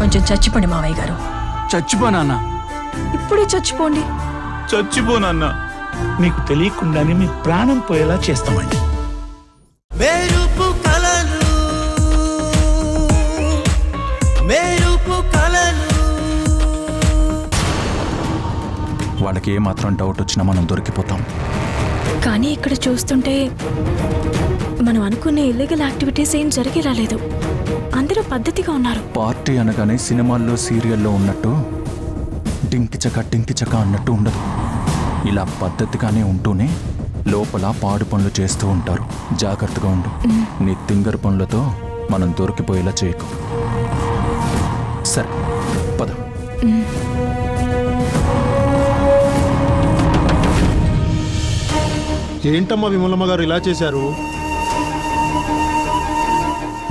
కొంచెం చచ్చిపోండి మావయ్య గారు. చచ్చిపోనా? ఇప్పుడే చచ్చిపోండి. చచ్చిపోనన్నా. మీకు తెలియకుండానే మీ ప్రాణం పోయేలా చేస్తామండి. వాళ్ళకి ఏమాత్రం డౌట్ వచ్చినా మనం దొరికిపోతాం. కానీ ఇక్కడ చూస్తుంటే మనం అనుకునే ఇల్లీగల్ యాక్టివిటీస్ ఏం జరిగి రాలేదు. అందరూ పద్ధతిగా ఉన్నారు. పార్టీ అనగానే సినిమాల్లో సీరియల్లో ఉన్నట్టు టింకిచక అన్నట్టు ఉండదు. ఇలా పద్ధతిగానే ఉంటూనే లోపల పాడు పనులు చేస్తూ ఉంటారు. జాగ్రత్తగా ఉండు. నీ తింగర్ పనులతో మనం దొరికిపోయేలా చేయకు. సరే పద. ఏంటమ్మా విమలమ్మ గారు ఇలా చేశారు?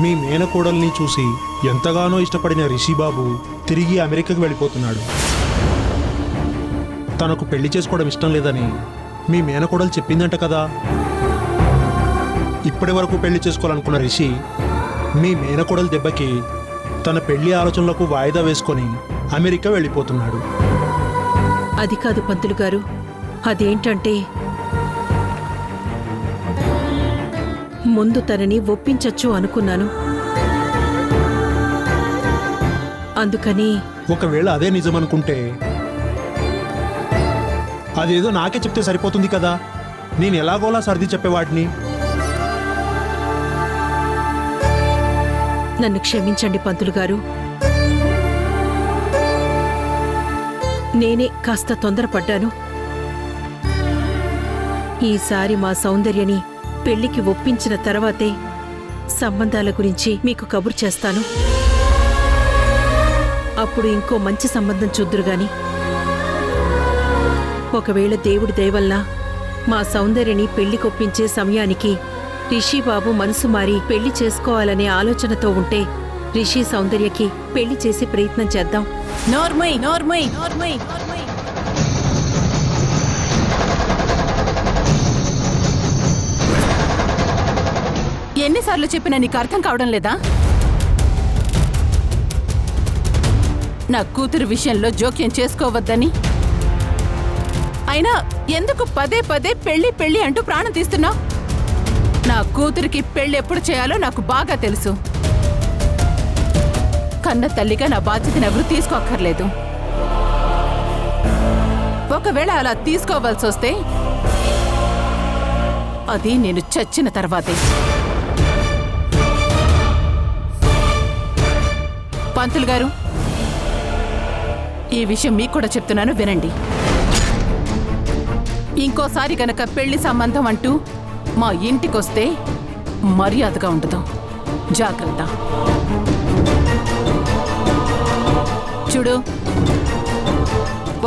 మీ మేనకోడల్ని చూసి ఎంతగానో ఇష్టపడిన రిషిబాబు తిరిగి అమెరికాకు వెళ్ళిపోతున్నాడు. తనకు పెళ్లి చేసుకోవడం ఇష్టం లేదని మీ మేనకోడలు చెప్పిందంట కదా. ఇప్పటి వరకు పెళ్లి చేసుకోవాలనుకున్న రిషి మీ మేనకోడలు దెబ్బకి తన పెళ్లి ఆలోచనలకు వాయిదా వేసుకొని అమెరికా వెళ్ళిపోతున్నాడు. అది కాదు పంతులు గారు, అదేంటంటే ముందు తనని ఒప్పించచ్చు అనుకున్నాను. అందుకని ఒకవేళ అదే నిజమనుకుంటే అదేదో నాకే చెప్తే సరిపోతుంది కదా. నేను ఎలాగోలా సర్ది చెప్పేవాడిని. నన్ను క్షమించండి పంతులు గారు. నేనే కాస్త తొందరపడ్డాను. ఈసారి మా సౌందర్యని పెళ్లికి ఒప్పించిన తర్వాతే సంబంధాల గురించి మీకు కబురు చేస్తాను. అప్పుడు ఇంకో మంచి సంబంధం చూద్దురుగాని. ఒకవేళ దేవుడి దయవల్ల మా సౌందర్యని పెళ్లికొప్పించే సమయానికి రిషిబాబు మనసు మారి పెళ్లి చేసుకోవాలనే ఆలోచనతో ఉంటే రిషి సౌందర్యకి పెళ్లి చేసే ప్రయత్నం చేద్దాం. నోర్మై నోర్మై నోర్మై నోర్మై. ఎన్నిసార్లు చెప్పినా నీకు అర్థం కావడం లేదా? నా కూతురు విషయంలో జోక్యం చేసుకోవద్దని. అయినా ఎందుకు పదే పదే పెళ్లి పెళ్లి అంటూ ప్రాణం తీస్తున్నావు? నా కూతురికి పెళ్లి ఎప్పుడు చేయాలో నాకు బాగా తెలుసు. కన్న తల్లిగా నా బాధ్యతను ఎవరు తీసుకోక్కర్లేదు. ఒకవేళ అలా తీసుకోవాల్సి వస్తే అది నేను చచ్చిన తర్వాతే. పంతులు గారు, ఈ విషయం మీకు కూడా చెప్తున్నాను, వినండి. ఇంకోసారి గనక పెళ్లి సంబంధం అంటూ మా ఇంటికొస్తే మర్యాదగా ఉండదు. జాగ్రత్త. చూడు,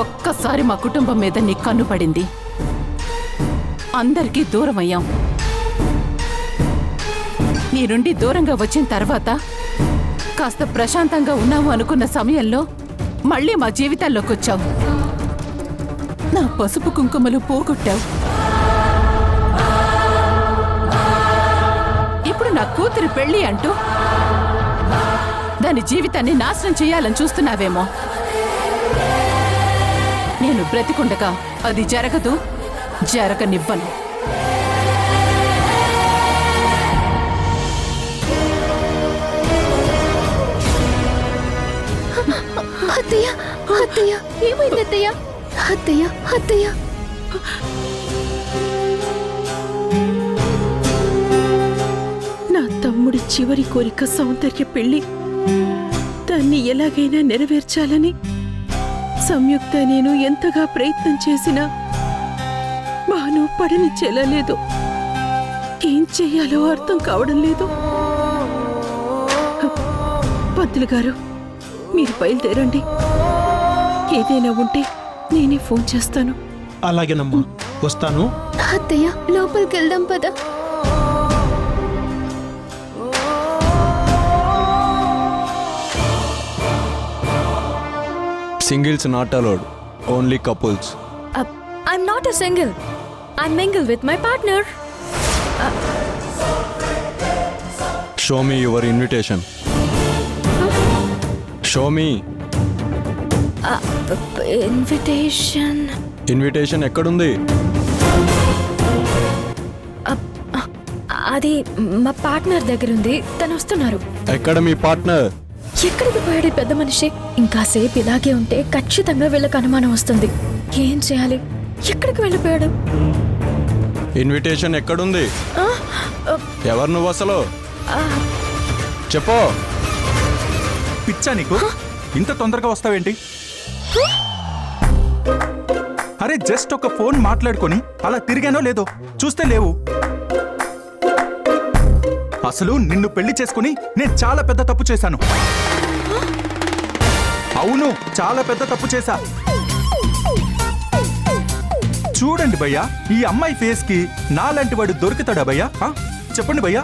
ఒక్కసారి మా కుటుంబం మీద నీ కన్ను పడింది, అందరికీ దూరం అయ్యాం. నీ నుండి దూరంగా వచ్చిన తర్వాత కాస్త ప్రశాంతంగా ఉన్నాము అనుకున్న సమయంలో మళ్ళీ మా జీవితాల్లోకి వచ్చావు. నా పసుపు కుంకుమలు పోగొట్టావు. ఇప్పుడు నా కూతురి పెళ్లి అంటూ దాని జీవితాన్ని నాశనం చేయాలని చూస్తున్నావేమో. నేను బ్రతికుండగా అది జరగదు, జరగనివ్వను. అత్తయ్య, అత్తయ్య, ఏమైంది అత్తయ్య? అత్తయ్య, అత్తయ్య. నా తమ్ముడి చివరి కోరిక సౌందర్య పెళ్లి. దాన్ని ఎలాగైనా నెరవేర్చాలని సంయుక్త నేను ఎంతగా ప్రయత్నం చేసినా బాను పడని చెల్లలేదు. ఏం చెయ్యాలో అర్థం కావడం లేదు. పంతులు గారు, మీరు బయలుదేరండి. ఏదైనా ఉంటే నేనే ఫోన్ చేస్తాను. అలాగేనమ్మా, వస్తాను. అత్తయ్య, లోపలికి వెళ్దాం పద. Singles not allowed, only couples. I'm not a single. I'm mingle with my partner. Show me your invitation. Show me. Invitation invitation ఎక్కడుంది? అది మా పార్ట్నర్ దగ్గర ఉంది, తను వస్తున్నారు. ఎక్కడ మీ పార్ట్నర్? ఎక్కడికి పోయాడు ఈ పెద్ద మనిషి? ఇంకాసేపు ఇలాగే ఉంటే ఖచ్చితంగా వీళ్ళకి అనుమానం వస్తుంది. ఏం చేయాలి? ఎక్కడికి వెళ్ళిపోయాడు? ఇన్విటేషన్ ఎక్కడుంది? ఎవరు నువ్వు అసలు? చెప్పు. పిచ్చా నీకు? ఇంత తొందరగా వస్తావేంటి? అరే జస్ట్ ఒక ఫోన్ మాట్లాడుకొని అలా తిరిగానో లేదో చూస్తే లేవు. అసలు నిన్ను పెళ్లి చేసుకుని నేను చాలా పెద్ద తప్పు చేశాను. అవును, చాలా పెద్ద తప్పు చేశా. చూడండి భయ్యా, ఈ అమ్మాయి ఫేస్ కి నాలాంటి వాడు దొరుకుతాడా భయ్యా? చెప్పండి భయ్యా.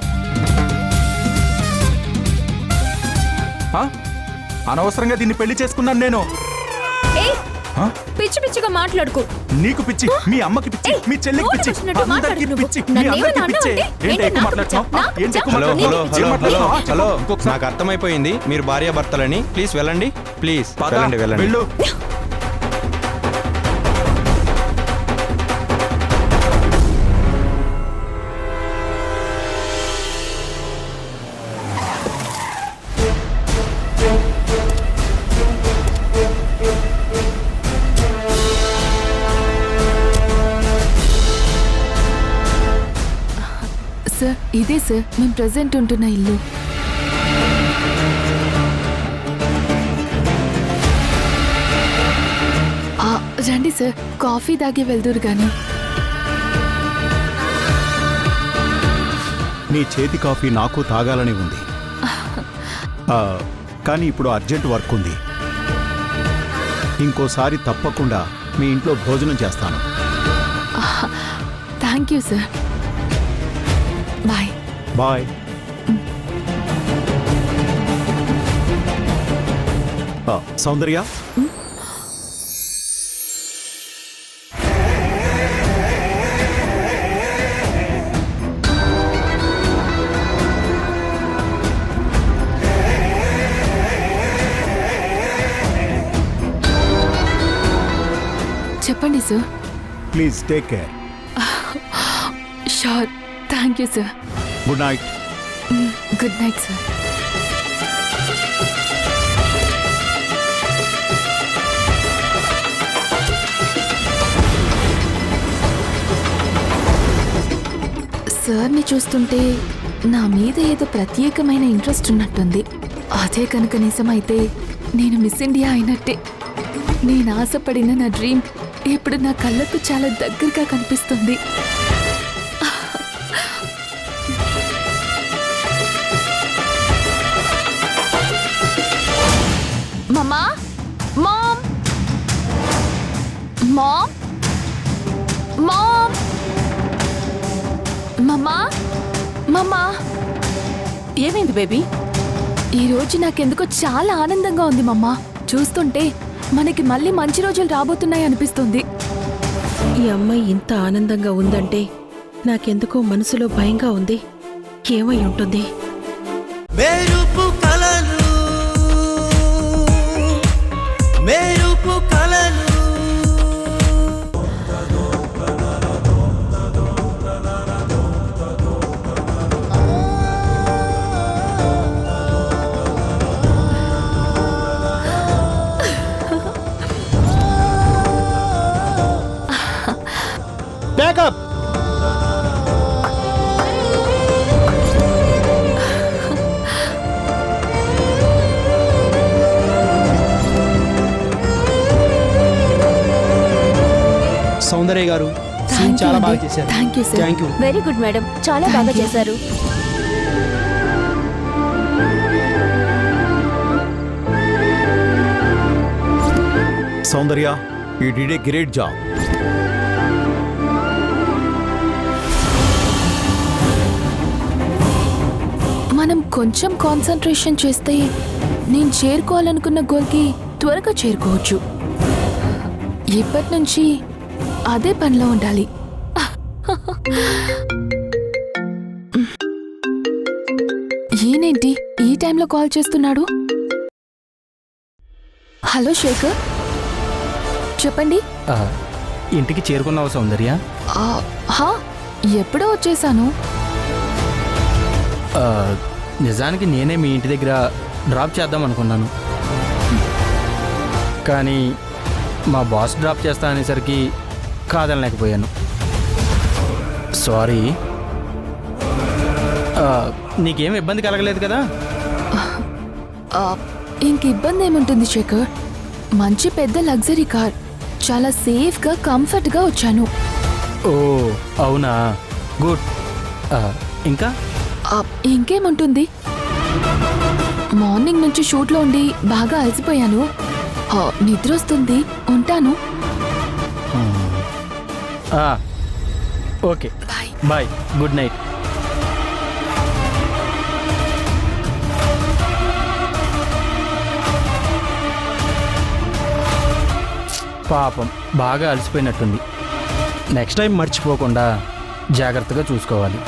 అనవసరంగా దీన్ని పెళ్లి చేసుకున్నాను నేను. పిచ్చి పిచ్చిగా మాట్లాడుకో. నీకు పిచ్చి, మీ అమ్మకి పిచ్చి, మీ చెల్లికి పిచ్చి, అందరికీ పిచ్చి, మీ అందరికీ పిచ్చి. ఏంటి ఎక్కువ మాట్లాడుతున్నావు? ఏంటి ఎక్కువ hello hello hello hello hello ఇంకొకసారి. నాకు అర్థమైపోయింది మీరు భార్యాభర్తలని. ప్లీజ్ వెళ్ళండి, ప్లీజ్ పద, వెళ్ళండి వెళ్ళండి. వెళ్ళు. సార్ ఇదే సార్ మేము ప్రెసెంట్ ఉంటున్న ఇల్లు. రండి సార్, కాఫీ తాగి వెళ్దురు గాని. నీ చేతి కాఫీ నాకు తాగాలని ఉంది, కానీ ఇప్పుడు అర్జెంట్ వర్క్ ఉంది. ఇంకోసారి తప్పకుండా మీ ఇంట్లో భోజనం చేస్తాను. Thank you sir. Bye. Bye. Soundarya, చెప్పండి sir. Please take care. Sure. Thank you sir. Good night. Good night sir. సార్ని చూస్తుంటే నా మీద ఏదో ప్రత్యేకమైన ఇంట్రెస్ట్ ఉన్నట్టుంది. అదే కనుక నిజమైతే నేను మిస్ ఇండియా అయినట్టే. నేను ఆశపడిన నా డ్రీమ్ ఇప్పుడు నా కళ్ళకు చాలా దగ్గరగా కనిపిస్తుంది. మమ్మా, మామ్, మామ్, మామ్, మమ్మా, మమ్మా. ఏమైంది బేబీ? ఈరోజు నాకెందుకో చాలా ఆనందంగా ఉంది మమ్మా. చూస్తుంటే మనకి మళ్ళీ మంచి రోజులు రాబోతున్నాయి అనిపిస్తుంది. ఈ అమ్మాయి ఇంత ఆనందంగా ఉందంటే నాకెందుకో మనసులో భయంగా ఉంది. ఏమై ఉంటుంది? మెరుపు కలలు, మెరుపు కలలు. బ్యాకప్. సౌందర్య గారు సీన్ చాలా బాగా చేశారు. Thank you sir. Thank you. Very good madam, చాలా బాగా చేశారు. Soundarya, you did a great job. మనం కొంచెం కాన్సంట్రేషన్ చేస్తే నేను చేరుకోవాలనుకున్న గోల్కి త్వరగా చేరుకోవచ్చు. ఇప్పటి నుంచి అదే పనిలో ఉండాలి. ఈయనేంటి ఈ టైంలో కాల్ చేస్తున్నాడు? హలో శేఖర్, చెప్పండి. ఇంటికి చేరుకున్నావు సౌందర్య? హా, ఎప్పుడో వచ్చేసాను. నిజానికి నేనే మీ ఇంటి దగ్గర డ్రాప్ చేద్దాం అనుకున్నాను, కానీ మా బాస్ డ్రాప్ చేస్తా అనేసరికి కాదనలేకపోయాను. సారీ. నీకేం ఇబ్బంది కలగలేదు కదా? ఇంక ఇబ్బంది ఏముంటుంది శేఖర్, మంచి పెద్ద లగ్జరీ కార్, చాలా సేఫ్గా కంఫర్ట్గా వచ్చాను. ఓ అవునా, గుడ్. ఇంకా ఇంకేముంటుంది, మార్నింగ్ నుంచి షూట్లో ఉండి బాగా అలసిపోయాను. నిద్ర వస్తుంది, ఉంటాను. Okay, bye, good night. పాపం బాగా అలసిపోయినట్టుంది. నెక్స్ట్ టైం మర్చిపోకుండా జాగ్రత్తగా చూసుకోవాలి.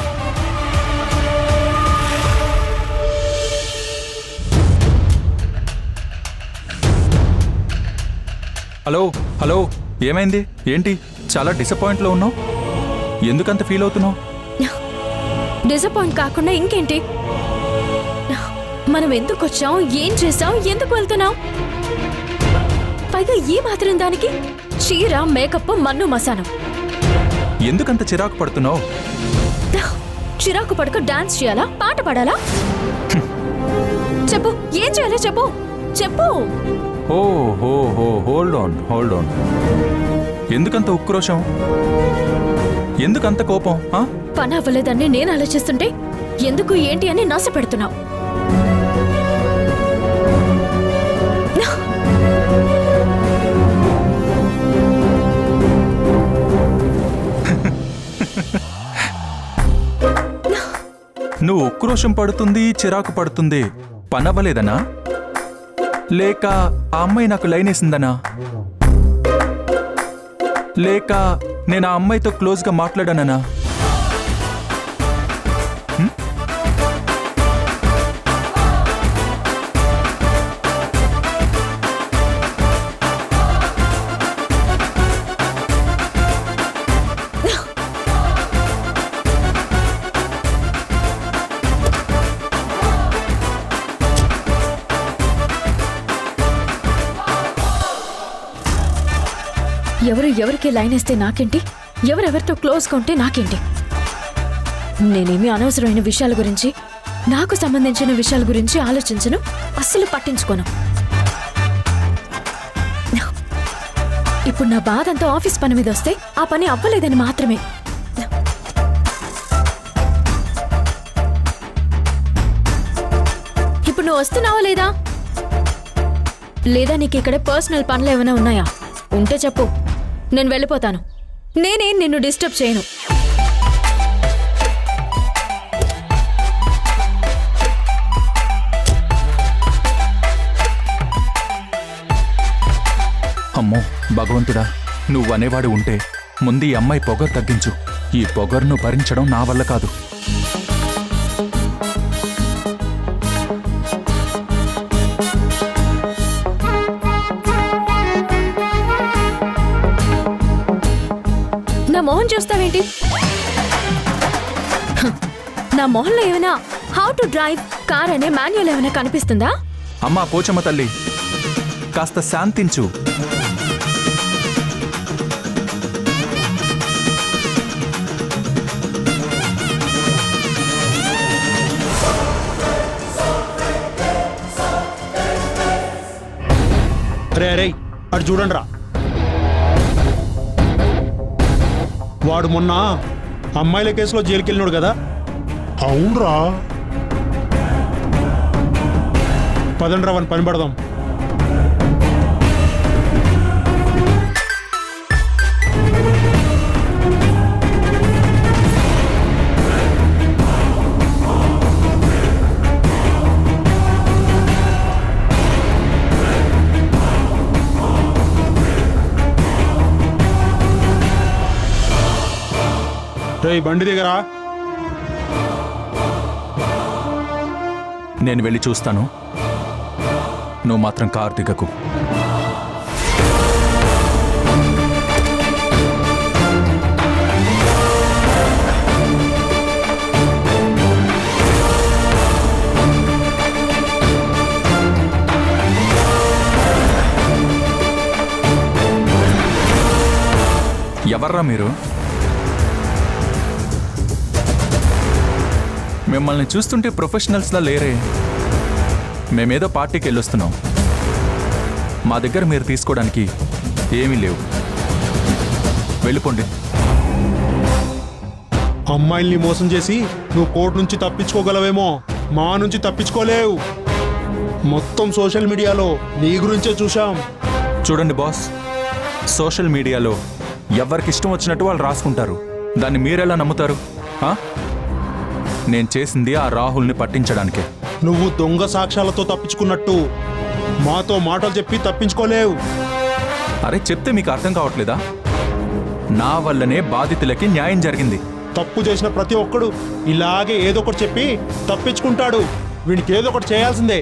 హలో హలో, ఏమైంది? ఏంటి చాలా డిసప్పాయింట్లో ఉన్నావు? ఎందుకంత ఫీల్ అవుతున్నావు? డిసప్పాయింట్ కాకుండా ఇంకేంటి? మనం ఎందుకు వచ్చాం, ఏం చేసాం, ఎందుకు వెళ్తున్నాం? పైగా ఈ మాత్రం దానికి చీర, మేకప్, మన్ను మసానం. ఎందుకంత చిరాకు పడుతున్నావు? చిరాకు పడుకో డాన్స్ చేయాలా, పాట పాడాలా? చెప్పు, ఏం చేయాలో చెప్పు, చెప్పు. ఓ హో హో, హోల్డ్ ఆన్. ఎందుకంత ఉక్రోషం, ఎందుకంత కోపం? పని అవ్వలేదని నేను ఆలోచిస్తుంటే ఎందుకు ఏంటి అని నాశ పెడుతున్నావు. నువ్వు ఉక్రోషం పడుతుంది, చిరాకు పడుతుంది పనవ్వలేదనా, లేక ఆ అమ్మాయి నాకు లైన్ వేసిందనా, లేక నేను ఆ అమ్మాయితో క్లోజ్గా మాట్లాడాననా? ఎవరు ఎవరికి లైన్ వేస్తే నాకేంటి, ఎవరెవరితో క్లోజ్గా ఉంటే నాకేంటి? నేనేమి అనవసరమైన విషయాల గురించి, నాకు సంబంధించిన విషయాల గురించి ఆలోచించను, అస్సలు పట్టించుకోను. ఇప్పుడు నా బాధ అంతా ఆఫీస్ పని మీద వస్తే ఆ పని అవ్వలేదని మాత్రమే. ఇప్పుడు నువ్వు వస్తున్నావా లేదా? లేదా నీకు ఇక్కడ పర్సనల్ పనులు ఏమైనా ఉన్నాయా? ఉంటే చెప్పు, నేను వెళ్ళిపోతాను. నేనేం నిన్ను డిస్టర్బ్ చేయను. అమ్మో భగవంతుడా, నువ్వనేవాడు ఉంటే ముందు ఈ అమ్మాయి పొగరు తగ్గించు. ఈ పొగరును భరించడం నా వల్ల కాదు. నా మొహం చూస్తావేంటి? నా మొహంలో ఏమైనా హౌ టు డ్రైవ్ కార్ అనే మాన్యువల్ ఏమైనా కనిపిస్తుందా? అమ్మా పోచమ్మ తల్లి, కాస్త శాంతించు. అరే అటు చూడండి రా, వాడు మొన్న అమ్మాయిల కేసులో జైలుకి వెళ్ళినాడు కదా. అవునరా, పదండ్రా వాని పని పడదాం. బండి దిగరా. నేను వెళ్ళి చూస్తాను, నువ్వు మాత్రం కారు దిగకు. ఎవర్రా మీరు? మిమ్మల్ని చూస్తుంటే ప్రొఫెషనల్స్లా లేరే. మేమేదో పార్టీకి వెళ్ళొస్తున్నాం. మా దగ్గర మీరు తీసుకోవడానికి ఏమీ లేవు. వెళ్ళిపోండి. అమ్మాయిల్ని మోసం చేసి నువ్వు కోర్టు నుంచి తప్పించుకోగలవేమో, మా నుంచి తప్పించుకోలేవు. మొత్తం సోషల్ మీడియాలో నీ గురించే చూశాం. చూడండి బాస్, సోషల్ మీడియాలో ఎవరికి ఇష్టం వచ్చినట్టు వాళ్ళు రాసుకుంటారు. దాన్ని మీరెలా నమ్ముతారు? ఆ? నేను చేసింది ఆ రాహుల్ని పట్టించడానికే. నువ్వు దొంగ సాక్ష్యాలతో తప్పించుకున్నట్టు మాతో మాటలు చెప్పి తప్పించుకోలేవు. అరే చెప్తే మీకు అర్థం కావట్లేదా? నా వల్లనే బాధితులకి న్యాయం జరిగింది. తప్పు చేసిన ప్రతి ఒక్కడు ఇలాగే ఏదో ఒకటి చెప్పి తప్పించుకుంటాడు. వీడికి ఏదో ఒకటి చేయాల్సిందే.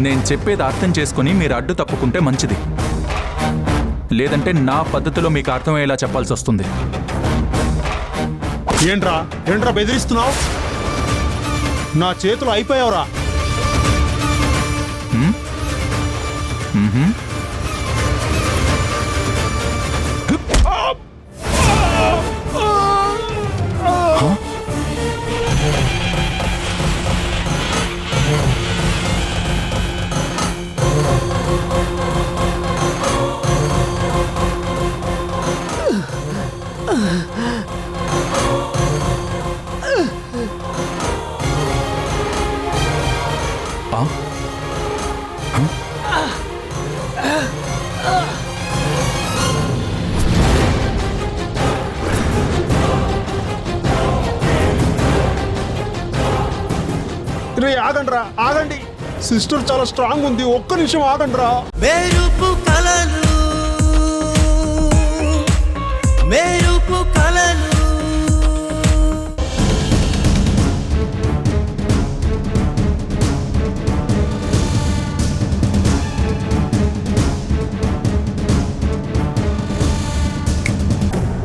నేను చెప్పేది అర్థం చేసుకుని మీరు అడ్డు తప్పుకుంటే మంచిది. లేదంటే నా పద్ధతిలో మీకు అర్థమయ్యేలా చెప్పాల్సి వస్తుంది. ఏంట్రా బెదిరిస్తున్నావు? నా చేతులు అయిపోయావురా. ఆగండి, సిస్టర్ చాలా స్ట్రాంగ్ ఉంది. ఒక్క నిమిషం ఆగండిరా. మెరుపు కలలు మెరుపు కలలు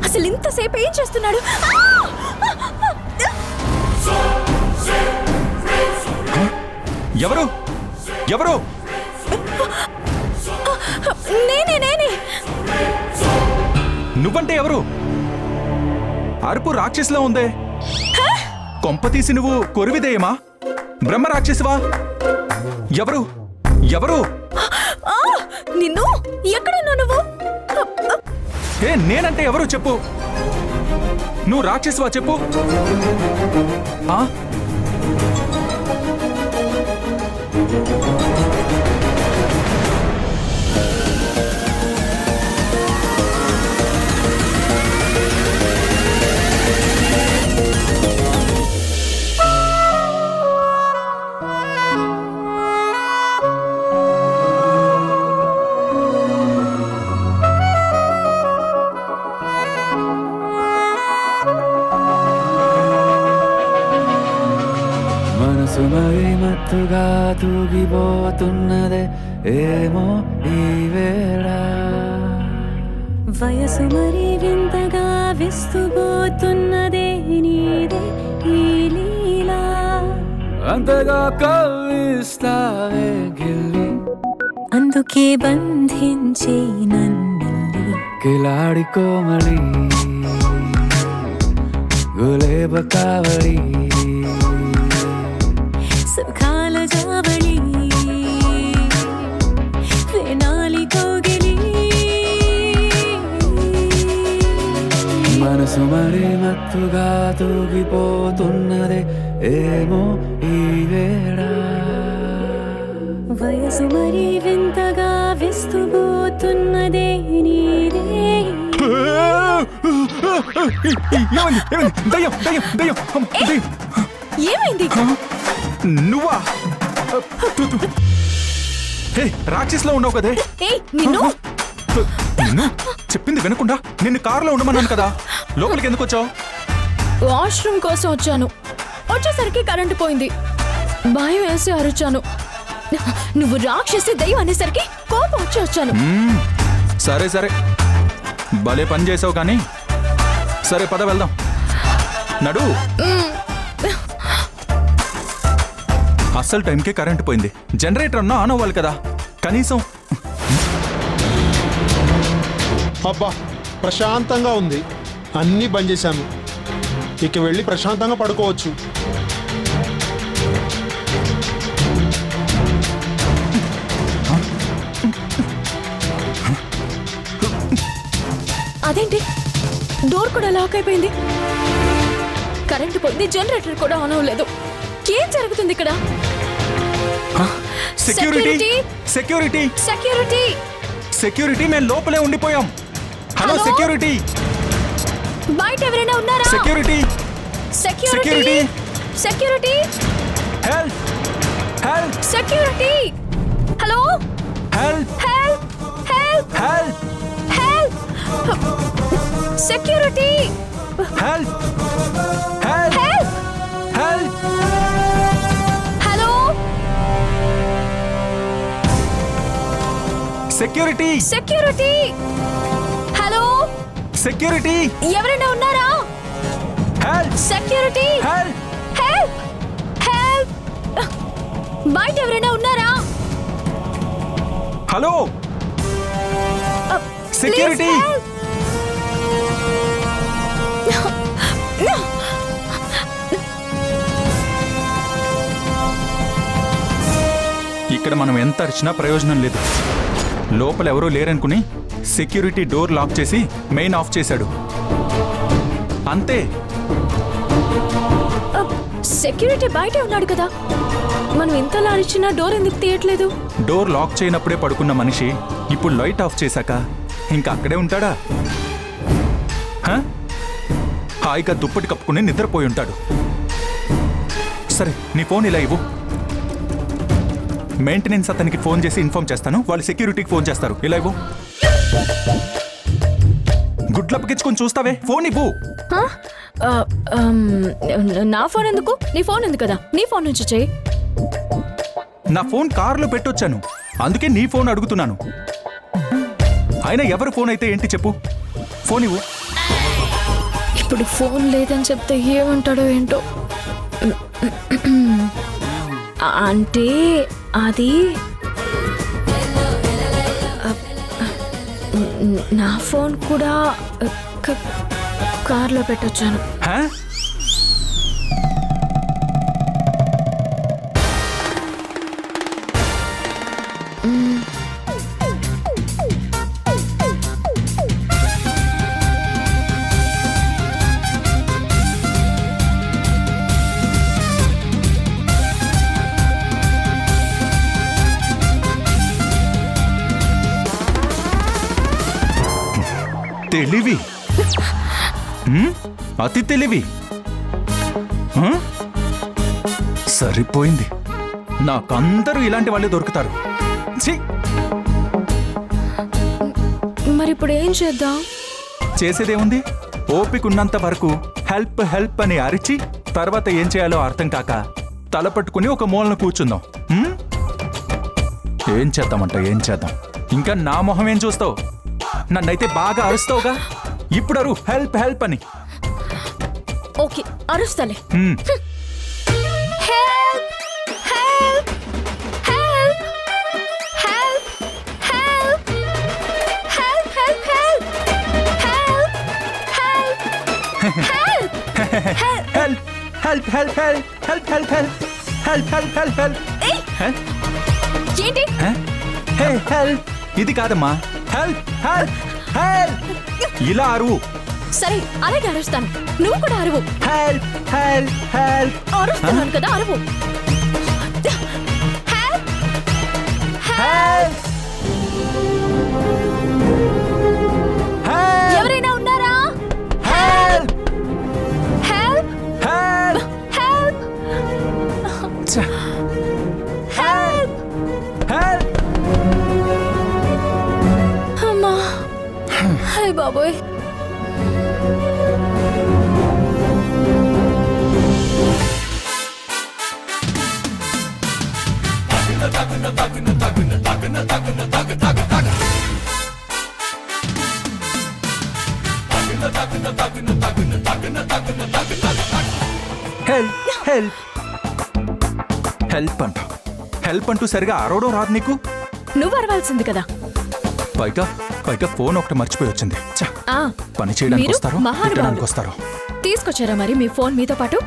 అసలు ఇంతసేపు ఏం చేస్తున్నాడు? ఎవరు ఎవరు? నేనే. నువ్వంటే ఎవరు? అరుపు రాక్షసులా ఉందే. కొంప తీసి నువ్వు కొరివిదేయమా? బ్రహ్మ రాక్షసువా? ఎవరు ఎవరు? నిన్ను ఎక్కడున్నావు నువ్వు? ఏ నేనంటే ఎవరు చెప్పు. నువ్వు రాక్షసువా చెప్పు. ఆ మనసు మరి మత్తుగా తూగిపోతున్నదే ఏమో ఈ వేళ. వయసు మరి వింతగా విస్తుపోతున్నదే నీదే ఈ లీలా. అంతగా కవ్విస్తావే గిల్లి, అందుకే బంధించే నన్నిల్లి. కిలాడి కోమలి గులేబ కావడి, సుఖాల జావళి వేనాలి కోగిలి. మనసు మరి మత్తుగా తూగిపోతున్నదే ఏమో ఈ వేళ. వయసు మరి వింతగా విస్తుపోతున్నదే నీదే. ఏమైంది? నువ్వా? రాక్షసులో ఉండవు కదే. నిన్ను నిన్ను చెప్పింది వినకుండా నిన్ను కారులో ఉండమన్నాను కదా, లోపలికి ఎందుకు వచ్చావు? వాష్రూమ్ కోసం వచ్చాను. వచ్చేసరికి కరెంటు పోయింది. భయం వేసి అరిచాను. నువ్వు రాక్షసి దయ్యం అనేసరికి కోపం వచ్చి వచ్చాను. సరే సరే, భలే పని చేసావు కానీ. సరే పద వెళ్దాం. నడు. అస్సలు టైంకే కరెంటు పోయింది. జనరేటర్ అన్నా ఆన్ అవ్వాలి కదా కనీసం. అబ్బా, ప్రశాంతంగా ఉంది. అన్నీ బంద్ చేశాను. ఇక వెళ్ళి ప్రశాంతంగా పడుకోవచ్చు. అదేంటి డోర్ కూడా లాక్ అయిపోయింది, కరెంటు పోయింది, జనరేటర్ కూడా ఆన్ అవ్వలేదు. ఏం జరుగుతుంది ఇక్కడ? సెక్యూరిటీ సెక్యూరిటీ సెక్యూరిటీ సెక్యూరిటీ మేము లోపలే ఉండిపోయాం. Hello hello? సెక్యూరిటీ బయట ఎవరైనా ఉన్నారా? Security security security help help security hello help help help help help security help help help help hello security security hello security ఎవరైనా ఉన్నారా? Help security help help help బయట ఎవరైనా ఉన్నారా? హలో సెక్యూరిటీ ఇక్కడ మనం ఎంత అరిచినా ప్రయోజనం లేదు. లోపల ఎవరూ లేరనుకుని సెక్యూరిటీ డోర్ లాక్ చేసి మెయిన్ ఆఫ్ చేశాడు. అంతే. సెక్యూరిటీ బయటే ఉన్నాడు కదా, మనం ఇంతలా అరిచినా డోర్ ఎందుకు తీయట్లేదు? డోర్ లాక్ చేయనప్పుడే పడుకున్న మనిషి ఇప్పుడు లైట్ ఆఫ్ చేశాక ఇంకా అక్కడే ఉంటాడా? హ? హాయిగా దుప్పటి కప్పుకుని నిద్రపోయి ఉంటాడు. సరే, నీ ఫోన్ ఇలా ఇవ్వు. మెయింటెనెన్స్ అతనికి ఫోన్ చేసి ఇన్ఫార్మ్ చేస్తాను, వాళ్ళు సెక్యూరిటీకి ఫోన్ చేస్తారు. ఇలా ఇవ్వు. గుడ్లప్పకిచ్చుకొని చూస్తావే, ఫోన్ ఇవ్వు. హ? నా ఫోన్ ఎందుకు? నీ ఫోన్ ఉంది కదా, నీ ఫోన్ నుంచి చేయి. నా ఫోన్ కారులో పెట్టొచ్చాను, అందుకే నీ ఫోన్ అడుగుతున్నాను. అయినా ఎవరి ఫోన్ అయితే ఏంటి చెప్పు, ఫోన్ ఇవ్వు. ఇప్పుడు ఫోన్ లేదని చెప్తే ఏమంటాడో ఏంటో. అంటే అది నా ఫోన్ కూడా కార్లో పెట్టొచ్చాను. హా? తెలివి, అతి తెలివి. సరిపోయింది, నాకందరూ ఇలాంటి వాళ్ళే దొరుకుతారు. ఛీ! మరి ఇప్పుడు ఏం చేద్దాం? చేసేదేముంది, ఓపిక ఉన్నంత వరకు హెల్ప్ హెల్ప్ అని అరిచి తర్వాత ఏం చేయాలో అర్థం కాక తల పట్టుకుని ఒక మూలను కూర్చుందాం. ఏం చేద్దామంట, ఏం చేద్దాం? ఇంకా నా మొహం ఏం చూస్తావు? నన్నైతే బాగా అరుస్తావుగా, ఇప్పుడు అరు హెల్ప్ హెల్ప్ అని. ఓకే, అరుస్తాలే. Help help help help help help help help help help. ఏంటి? హెల్ప్ ఇది కాదమ్మా, హెల్ప్ హెల్ప్ హెల్ప్. ఇలా అరువు. సరే, అలాగే అరుస్తాను. నువ్వు కూడా అరువు. Help help help. అరుస్తున్నాను కదా, అరువు. Help help. ఎవరైనా ఉన్నారా? Help help help help help. Help. అమ్మా, హాయ్ బాబోయ్. హెల్ప్ హెల్ప్ హెల్ప్ హెల్ప్ అంటూ సరిగా అరవడం రాదు నీకు. నువ్వు అరవాల్సింది కదా. పైగా పైగా ఫోన్ ఒకటి మర్చిపోయి వచ్చింది. ఛ, ఆ, పని చేయడానికి మీరు వస్తారో మహానుభావులు. తిట్టడానికి వస్తారో. తీసుకొచ్చారా మరి మీ ఫోన్ మీతో పాటు?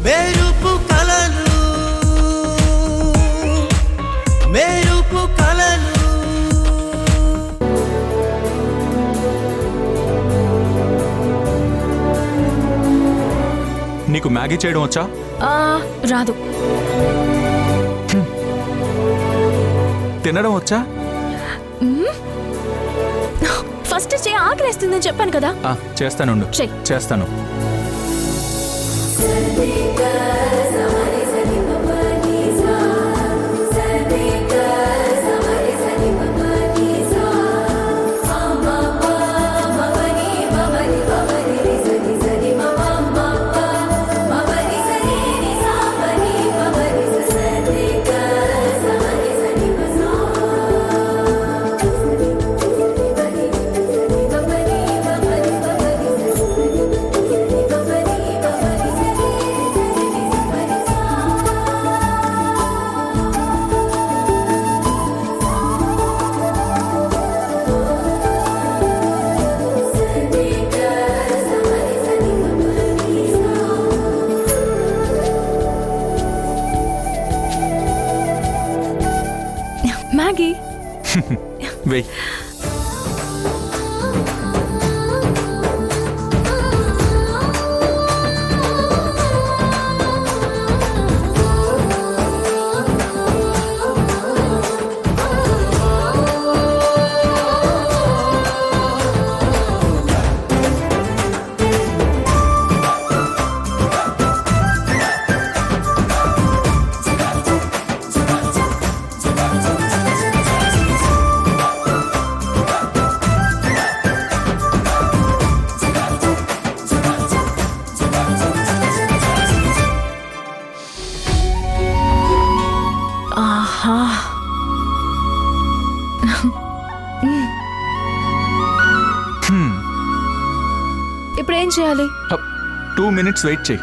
మెరుపు కలలు మెరుపు కలలు నీకు మ్యాగీ చేయడం వచ్చా? ఆ, రాదు. తినడం వచ్చా? ఫస్ట్ చేయి, ఆకలేస్తుందని చెప్పాను కదా. చేస్తానుండు. చెయ్. చేస్తాను. మ్యాగీ. వెయ్. ఆహా. ఇప్పుడు ఏం చేయాలి? 2 minutes వెయిట్ చేయి.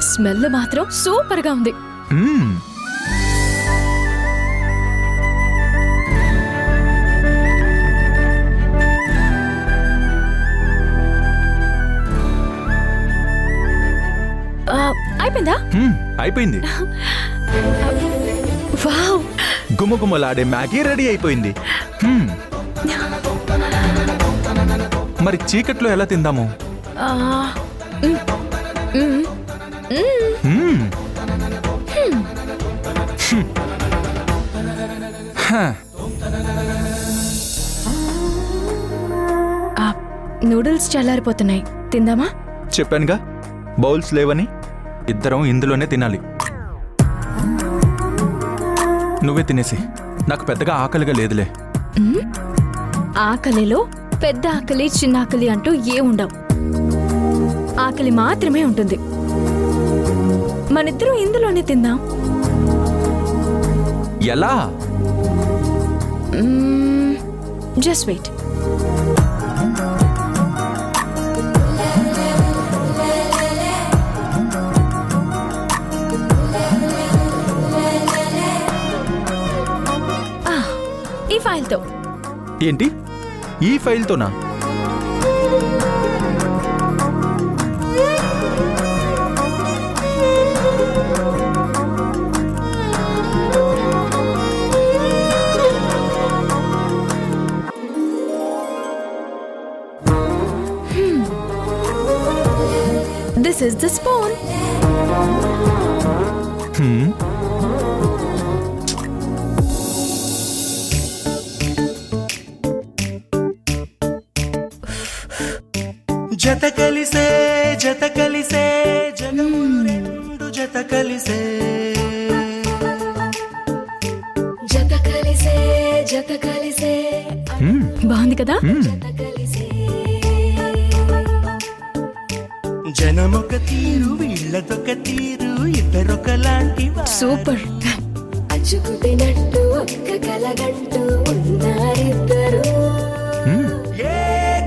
స్మెల్ మాత్రం సూపర్ గా ఉంది. మ్మ్. అయిపోయిందా? అయిపోయింది. వావ్, గుమగుమలాడే మ్యాగీ రెడీ అయిపోయింది. మరి చీకట్లో ఎలా తిందాము? ఆ, మ్, మ్, మ్. మ్మ్. హ. ఆ, నూడిల్స్ చల్లారిపోతున్నాయి, తిందామా? చెప్పానుగా బౌల్స్ లేవని. ఇద్దరం ఇందులోనే తినాలి. నువ్వే తినేసి. నాకు పెద్దగా ఆకలిగా లేదులే. ఆకలిలో పెద్ద ఆకలి చిన్న ఆకలి అంటూ ఏ ఉండవు. ఆకలి మాత్రమే ఉంటుంది. మనిద్దరం ఇందులోనే తిందాం. ఎలా? Just wait. ఈ ఫైల్తో. ఏంటి? ఈ ఫైల్తోనా? This is the spoon. జత కలిసే జగములు రెండు జత కలిసే బాగుంది కదా? జనమొక తీరు వీళ్ళదొక తీరు ఇద్దరొకలాంటి సూపర్. అచ్చుకుతినట్టు ఒక్క కలగంటూ ఉన్నారిద్దరు. ఏ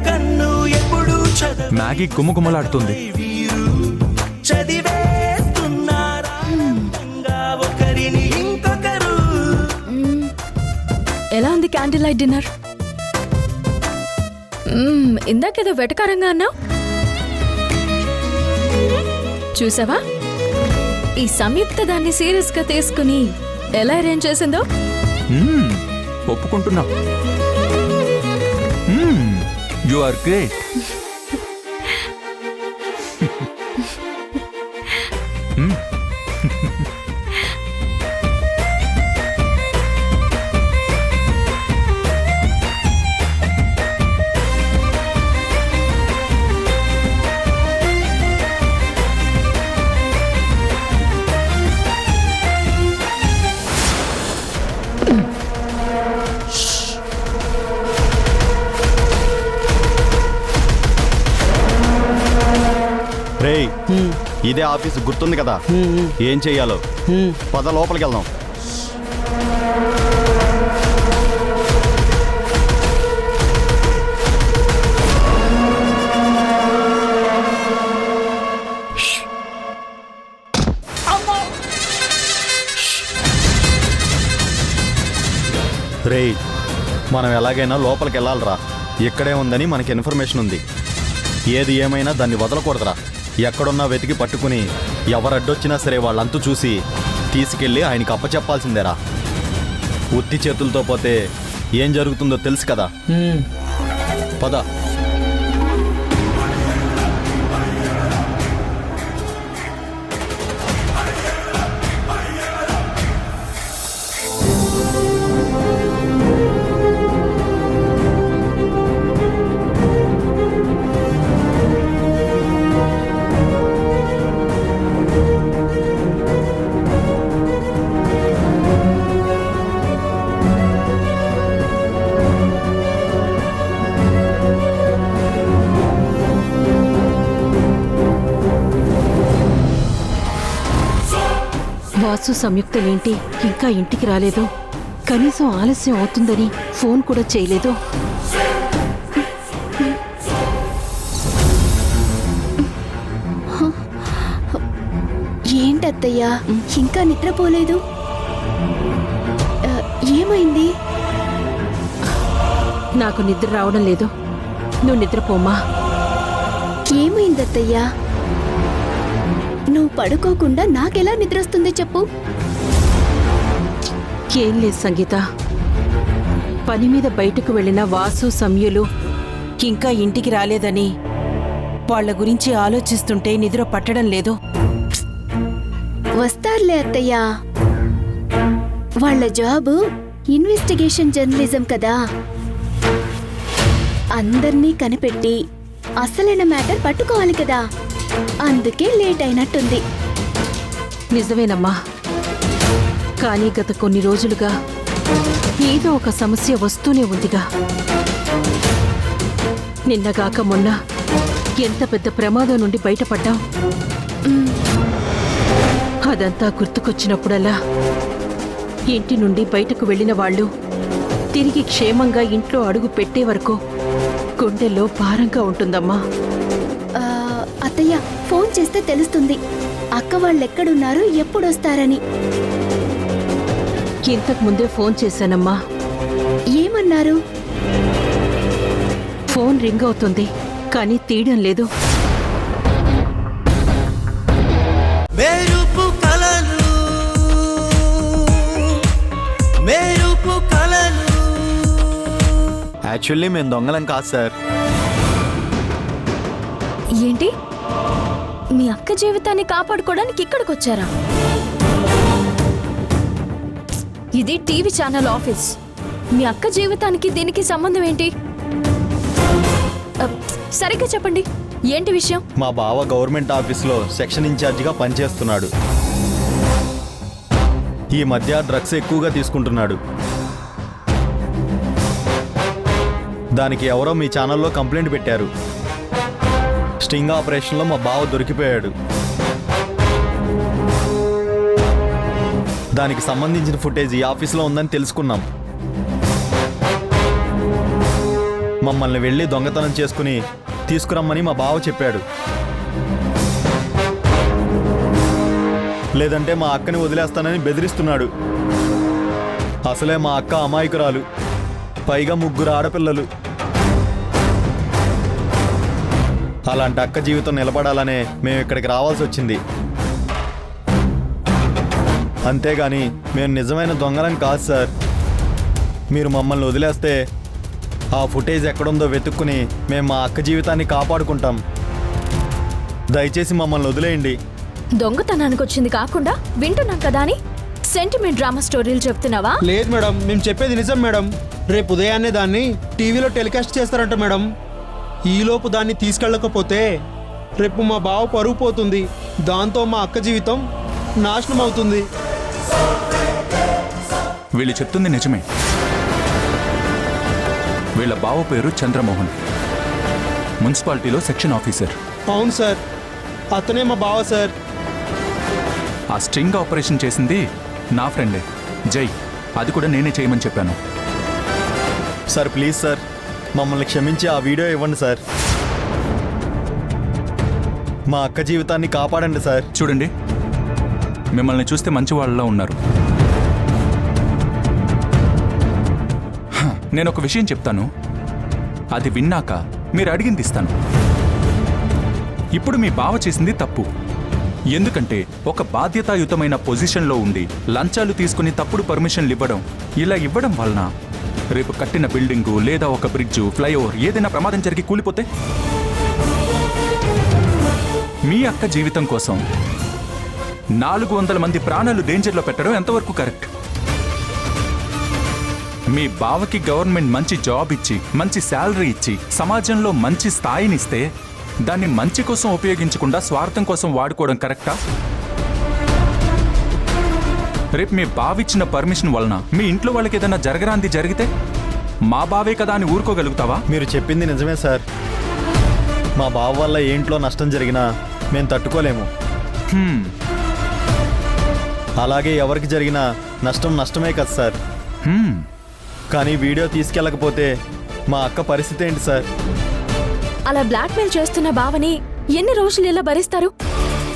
కన్ను ఎప్పుడు చదవ మ్యాగీ కుమ్మకుమ్మలాడుతుంది. వీరు చదివేస్తున్నారా ఒకరిని ఇంకొకరు. ఎలా ఉంది క్యాండిల్ లైట్ డిన్నర్? ఇందాకేదో వెటకారంగా అన్నావు. చూసావా, ఈ సంయుక్త దాన్ని సీరియస్ గా తీసుకుని ఎలా అరేంజ్ చేసిందో. ఒప్పుకుంటున్నా. You are great. రేయ్, ఇదే ఆఫీస్ గుర్తుంది కదా, ఏం చెయ్యాలో పద లోపలికి వెళ్దాం. రేయ్, మనం ఎలాగైనా లోపలికి వెళ్ళాలిరా. ఇక్కడే ఉందని మనకి ఇన్ఫర్మేషన్ ఉంది. ఏది ఏమైనా దాన్ని వదలకూడదురా. ఎక్కడున్నా వెతికి పట్టుకుని ఎవరడ్డొచ్చినా సరే వాళ్ళంతూ చూసి తీసుకెళ్ళి ఆయనకి అప్పచెప్పాల్సిందేరా. ఉత్తి చేతులతో పోతే ఏం జరుగుతుందో తెలుసు కదా. పద. వాసు సంయుక్తలేంటి ఇంకా ఇంటికి రాలేదు? కనీసం ఆలస్యం అవుతుందని ఫోన్ కూడా చేయలేదు. ఏంటత్తయ్యా ఇంకా నిద్రపోలేదు? ఏమైంది? నాకు నిద్ర రావడం లేదు. నువ్వు నిద్రపోమ్మా. ఏమైందత్తయ్యా? నువ్వు పడుకోకుండా నాకెలా నిద్రొస్తుంది చెప్పు. ఏం లేదు సంగీత, పని మీద బయటకు వెళ్ళిన వాసు సంయులు ఇంకా ఇంటికి రాలేదని వాళ్ళ గురించి ఆలోచిస్తుంటే నిద్ర పట్టడం లేదు. వస్తారులే అత్తయ్యా. వాళ్ళ జాబు ఇన్వెస్టిగేషన్ జర్నలిజం కదా. అందర్నీ కనిపెట్టి అసలైన మ్యాటర్ పట్టుకోవాలి కదా. అందుకే లేట్ అయినట్టుంది. నిజమేనమ్మా, కానీ గత కొన్ని రోజులుగా ఏదో ఒక సమస్య వస్తూనే ఉందిగా. నిన్నగాక మొన్న ఎంత పెద్ద ప్రమాదం నుండి బయటపడ్డాం. అదంతా గుర్తుకొచ్చినప్పుడల్లా ఇంటి నుండి బయటకు వెళ్ళిన వాళ్ళు తిరిగి క్షేమంగా ఇంట్లో అడుగు పెట్టే వరకు గుండెల్లో భారంగా ఉంటుందమ్మా. అత్తయ్య, ఫోన్ చేస్తే తెలుస్తుంది అక్క వాళ్ళెక్కడున్నారు, ఎప్పుడొస్తారని. ఇంతకు ముందే ఫోన్ చేశానమ్మా. ఏమన్నారు? ఫోన్ రింగ్ అవుతుంది కానీ తీయడం లేదు. మెరుపు కలలు మెరుపు కలలు. యాక్చువల్లీ మేము దొంగలం కాదు సార్. ఏంటి, మీ అక్క జీవితాన్ని కాపాడుకోవడానికి ఇక్కడికి వచ్చారా? ఇది టీవీ ఛానల్ ఆఫీస్. మీ అక్క జీవితానికి దీనికి సంబంధం ఏంటి? సరిగ్గా చెప్పండి, ఏంటి విషయం? మా బావ గవర్నమెంట్ ఆఫీస్లో సెక్షన్ ఇన్ఛార్జిగా పనిచేస్తున్నాడు. ఈ మధ్య డ్రగ్స్ ఎక్కువగా తీసుకుంటున్నాడు. దానికి ఎవరో మీ ఛానల్లో కంప్లైంట్ పెట్టారు. స్టింగ్ ఆపరేషన్లో మా బావ దొరికిపోయాడు. దానికి సంబంధించిన ఫుటేజ్ ఈ ఆఫీస్లో ఉందని తెలుసుకున్నాం. మమ్మల్ని వెళ్ళి దొంగతనం చేసుకుని తీసుకురమ్మని మా బావ చెప్పాడు. లేదంటే మా అక్కని వదిలేస్తానని బెదిరిస్తున్నాడు. అసలే మా అక్క అమాయకురాలు, పైగా 3 ఆడపిల్లలు. అలాంటి అక్క జీవితం నిలబడాలనే మేము ఇక్కడికి రావాల్సి వచ్చింది. అంతేగాని మేము నిజమైన దొంగలం కాదు సార్. మీరు మమ్మల్ని వదిలేస్తే ఆ ఫుటేజ్ ఎక్కడుందో వెతుక్కుని మేము మా అక్క జీవితాన్ని కాపాడుకుంటాం. దయచేసి మమ్మల్ని వదిలేయండి. దొంగతనానికి వచ్చింది కాకుండా వింటున్నాం కదా అని సెంటిమెంట్ డ్రామా స్టోరీలు చెప్తున్నావా? లేదు మేడం, మేము చెప్పేది నిజం మేడం. రేపు ఉదయాన్నే దాన్ని టీవీలో టెలికాస్ట్ చేస్తారంట మేడం. ఈలోపు దాన్ని తీసుకెళ్ళకపోతే రేపు మా బావ పరువు పోతుంది. దాంతో మా అక్క జీవితం నాశనం అవుతుంది. వీళ్ళు చెప్తుంది నిజమే. వీళ్ళ బావ పేరు చంద్రమోహన్, మున్సిపాలిటీలో సెక్షన్ ఆఫీసర్. అవును సార్, అతనే మా బావ సార్. ఆ స్ట్రింగ్ ఆపరేషన్ చేసింది నా ఫ్రెండే జై. అది కూడా నేనే చేయమని చెప్పాను. సార్ ప్లీజ్ సార్, మమ్మల్ని క్షమించి ఆ వీడియో ఇవ్వండి సార్. మా అక్క జీవితాన్ని కాపాడండి సార్. చూడండి, మిమ్మల్ని చూస్తే మంచి వాళ్ళలో ఉన్నారు. నేను ఒక విషయం చెప్తాను, అది విన్నాక మీరు అడిగింది ఇస్తాను. ఇప్పుడు మీ బావ చేసింది తప్పు. ఎందుకంటే ఒక బాధ్యతాయుతమైన పొజిషన్లో ఉండి లంచాలు తీసుకుని తప్పుడు పర్మిషన్లు ఇవ్వడం, ఇలా ఇవ్వడం వలన రేపు కట్టిన బిల్డింగు లేదా ఒక బ్రిడ్జు, ఫ్లైఓవర్ ఏదైనా ప్రమాదం జరిగి కూలిపోతే మీ అక్క జీవితం కోసం 400 మంది ప్రాణాలు డేంజర్లో పెట్టడం ఎంతవరకు కరెక్ట్? మీ బావకి గవర్నమెంట్ మంచి జాబ్ ఇచ్చి, మంచి శాలరీ ఇచ్చి, సమాజంలో మంచి స్థాయినిస్తే దాన్ని మంచి కోసం ఉపయోగించకుండా స్వార్థం కోసం వాడుకోవడం కరెక్టా? రేపు మీ బావిచ్చిన పర్మిషన్ వలన మీ ఇంట్లో వాళ్ళకి ఏదైనా జరగరాంది జరిగితే మా బావే కదా అని ఊరుకోగలుగుతావా? మీరు చెప్పింది నిజమే సార్. మా బావ వల్ల ఏ ఇంట్లో నష్టం జరిగినా మేము తట్టుకోలేము. అలాగే ఎవరికి జరిగినా నష్టం నష్టమే కదా సార్. కానీ వీడియో తీసుకెళ్ళకపోతే మా అక్క పరిస్థితి ఏంటి సార్? అలా బ్లాక్మెయిల్ చేస్తున్న బావని ఎన్ని రోజులు ఇలా భరిస్తారు?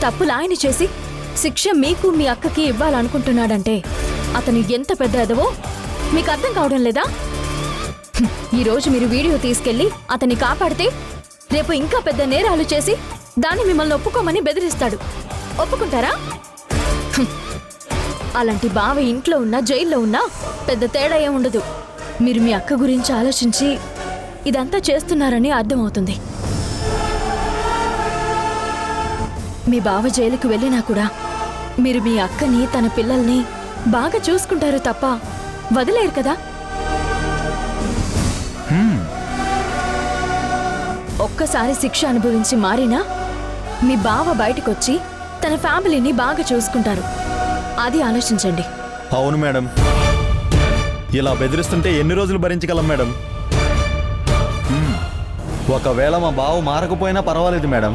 తప్పులు ఆయన చేసి శిక్ష మీకు మీ అక్కకి ఇవ్వాలనుకుంటున్నాడంటే అతను ఎంత పెద్ద ఎదవో మీకు అర్థం కావడం లేదా? ఈరోజు మీరు వీడియో తీసుకెళ్లి అతన్ని కాపాడితే రేపు ఇంకా పెద్ద నేరాలు చేసి దాన్ని మిమ్మల్ని ఒప్పుకోమని బెదిరిస్తాడు. ఒప్పుకుంటారా? అలాంటి బావ ఇంట్లో ఉన్నా జైల్లో ఉన్నా పెద్ద తేడా ఏం ఉండదు. మీరు మీ అక్క గురించి ఆలోచించి ఇదంతా చేస్తున్నారని అర్థమవుతుంది. మీ బావ జైలుకు వెళ్ళినా కూడా మీరు మీ అక్కని, తన పిల్లల్ని బాగా చూసుకుంటారు తప్ప వదిలేరు కదా. ఒక్కసారి శిక్ష అనుభవించి మారినా మీ బావ బయటకొచ్చి తన ఫ్యామిలీని బాగా చూసుకుంటారు. అది ఆలోచించండి. అవును మేడం, ఇలా బెదిరిస్తుంటే ఎన్ని రోజులు భరించగలం మేడం? ఒకవేళ మా బావ మారకపోయినా పర్వాలేదు మేడం.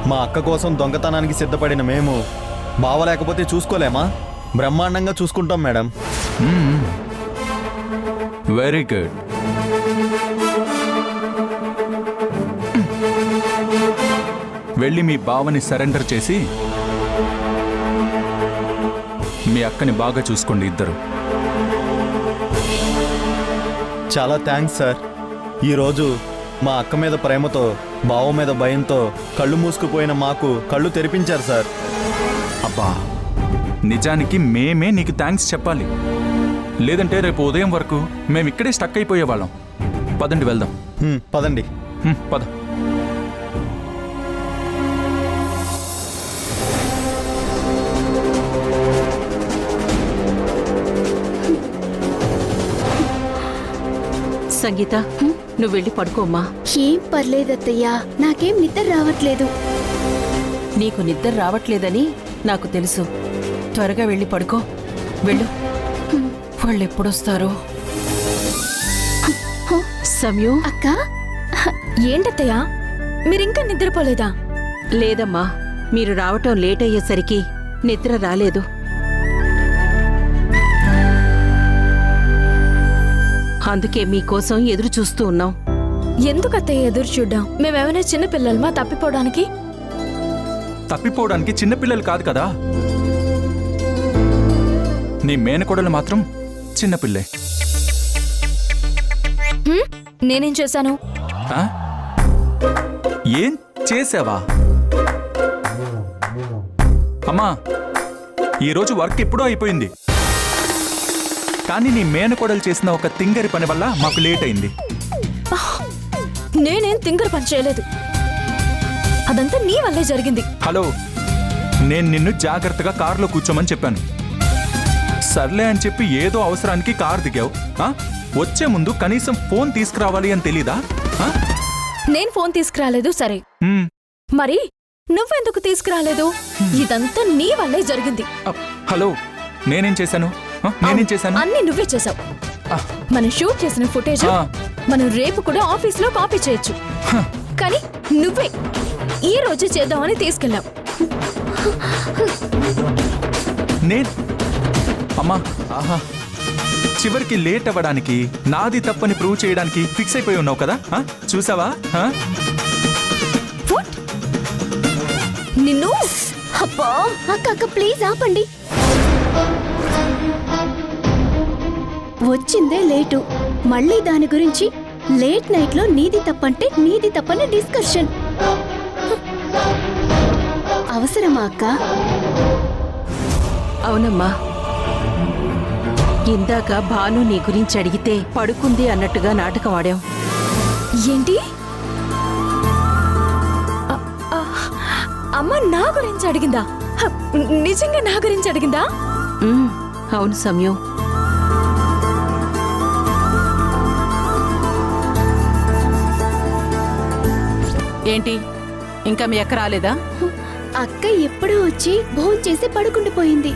మా అక్క కోసం దొంగతనానికి సిద్ధపడిన మేము బావ లేకపోతే చూసుకోలేమా? బ్రహ్మాండంగా చూసుకుంటాం మేడం. Very good. వెళ్ళి మీ బావని సరెండర్ చేసి మీ అక్కని బాగా చూసుకోండి ఇద్దరు. చాలా థ్యాంక్స్ సార్. ఈరోజు మా అక్క మీద ప్రేమతో, బావ మీద భయంతో కళ్ళు మూసుకుపోయిన మాకు కళ్ళు తెరిపించారు సార్. అబ్బా, నిజానికి మేమే నీకు థ్యాంక్స్ చెప్పాలి. లేదంటే రేపు ఉదయం వరకు మేము ఇక్కడే స్టక్ అయిపోయేవాళ్ళం. పదండి వెళ్దాం. పదండి. పద. సంగీత, నువ్వు వెళ్ళి పడుకోమ్మా. ఏం పర్లేదత్తయ్యా, నాకేం నిద్ర రావట్లేదు. నీకు నిద్ర రావట్లేదని నాకు తెలుసు. త్వరగా వెళ్ళి పడుకో. వెళ్ళు. వాళ్ళు ఎప్పుడొస్తారో. సమయం. అక్క, ఏంటత్తయ్యా, మీరింకా నిద్రపోలేదా? లేదమ్మా, మీరు రావటం లేట్ అయ్యేసరికి నిద్ర రాలేదు. అందుకే మీకోసం ఎదురు చూస్తూ ఉన్నాం. ఎందుకు అత్తయ్య ఎదురు చూడ్డాం? మేమేమైనా చిన్న పిల్లలమా తప్పిపోవడానికి? తప్పిపోవడానికి చిన్నపిల్లలు కాదు కదా. నీ మేనకోడలు మాత్రం చిన్నపిల్లే. నేనేం చేశాను? ఆ? ఏం చేసావా? అమ్మా, ఈరోజు వర్క్ ఎప్పుడో అయిపోయింది. కానీ నీ మేనకోడలు చేసిన ఒక తింగరి పని వల్ల మాకు లేట్ అయింది. నేనేం తింగర పని చేయలేదు. అదంతా నీ వల్లే జరిగింది. హలో, నేను నిన్ను జాగ్రత్తగా కారులో కూర్చోమని చెప్పాను. సర్లే అని చెప్పి ఏదో అవసరానికి కారు దిగావు. వచ్చే ముందు కనీసం ఫోన్ తీసుకురావాలి అని తెలీదా? నేను ఫోన్ తీసుకురాలేదు సరే, మరి నువ్వెందుకు తీసుకురాలేదు? ఇదంతా నీ వల్లే జరిగింది. హలో, నేనేం చేశాను? అన్ని నువ్వే చేసావు. మనం షూట్ చేసిన ఫుటేజ్ మనం రేపు కూడా ఆఫీస్ లో కాపీ చేయొచ్చు. కానీ నువ్వే ఈ రోజు చేద్దామని తీసుకెళ్ళావు. అమ్మా, ఆహా, చివరికి లేట్ అవ్వడానికి, నాది తప్పని ప్రూవ్ చేయడానికి ఫిక్స్ అయిపోయి ఉన్నావు కదా. చూసావా? నిన్ను అబ్బా అక్క ప్లీజ్ ఆపండి. వచ్చిందే లేటు, మళ్ళీ దాని గురించి లేట్ నైట్ లో నీది తప్పంటే నీది తప్పని డిస్కషన్ అవసరమా అక్క? అవునమ్మా, ఇందాక భాను నీ గురించి అడిగితే పడుకుంది అన్నట్టుగా నాటకం ఆడాం. ఏంటి? అమ్మ నా గురించి అడిగిందా? నిజంగా నా గురించి అడిగిందా? అవును సమయం. ఏంటి, ఇంకా మీ అక్క రాలేదా? అక్క ఎప్పుడూ వచ్చి భోంచేసి పడుకుండిపోయింది.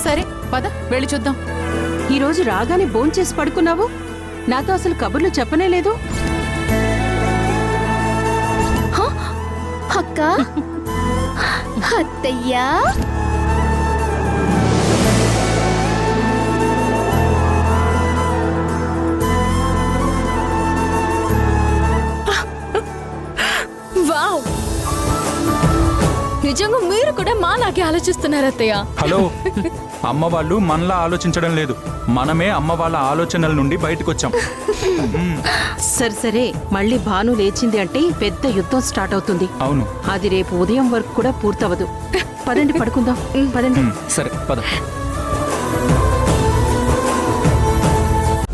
సరే పద, వెళ్ళి చూద్దాం. ఈరోజు రాగానే భోంచేసి పడుకున్నావు? నాతో అసలు కబుర్లు చెప్పనే లేదు. అక్క అత్తయ్యా, వావ్, నిజంగా మీరు కూడా మాలాగే ఆలోచిస్తున్నారు అత్తయ్య. హలో, అమ్మ వాళ్ళు మనలా ఆలోచించడం లేదు, మనమే అమ్మ వాళ్ళ ఆలోచనల నుండి బయటకు వచ్చాం. సరే సరే, మళ్ళీ భాను లేచింది అంటే పెద్ద యుద్ధం స్టార్ట్ అవుతుంది. అవును, అది రేపు ఉదయం వరకు కూడా పూర్తవదు. పదండి పడుకుందాం. పదండి. సరే పద.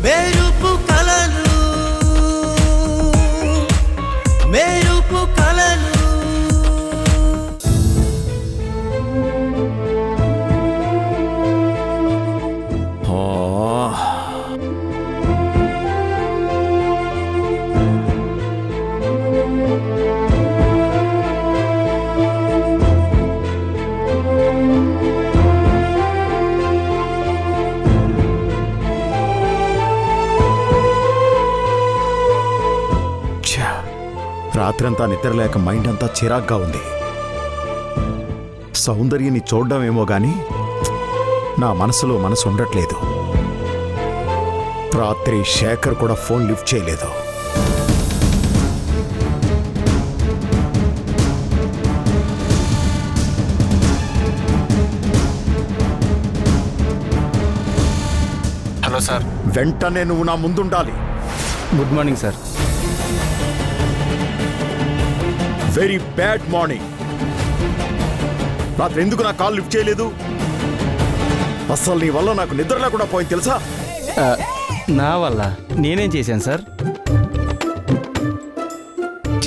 మెరుపు కలను మెరుపు కలను రాత్రంతా నిద్రలేక మైండ్ అంతా చిరాగ్గా ఉంది. సౌందర్యని చూడ్డమేమో గాని నా మనసులో మనసు ఉండట్లేదు. రాత్రి శేఖర్ కూడా ఫోన్ లిఫ్ట్ చేయలేదు. Hello sir. వెంటనే నువ్వు నా ముందుండాలి. Good morning sir. Very bad morning. రాత్రి ఎందుకు నా కాల్ లిఫ్ట్ చేయలేదు? అసలు నీ వల్ల నాకు నిద్ర లేకుండా పోయింది తెలుసా? నా వల్ల నేనేం చేశాను సార్?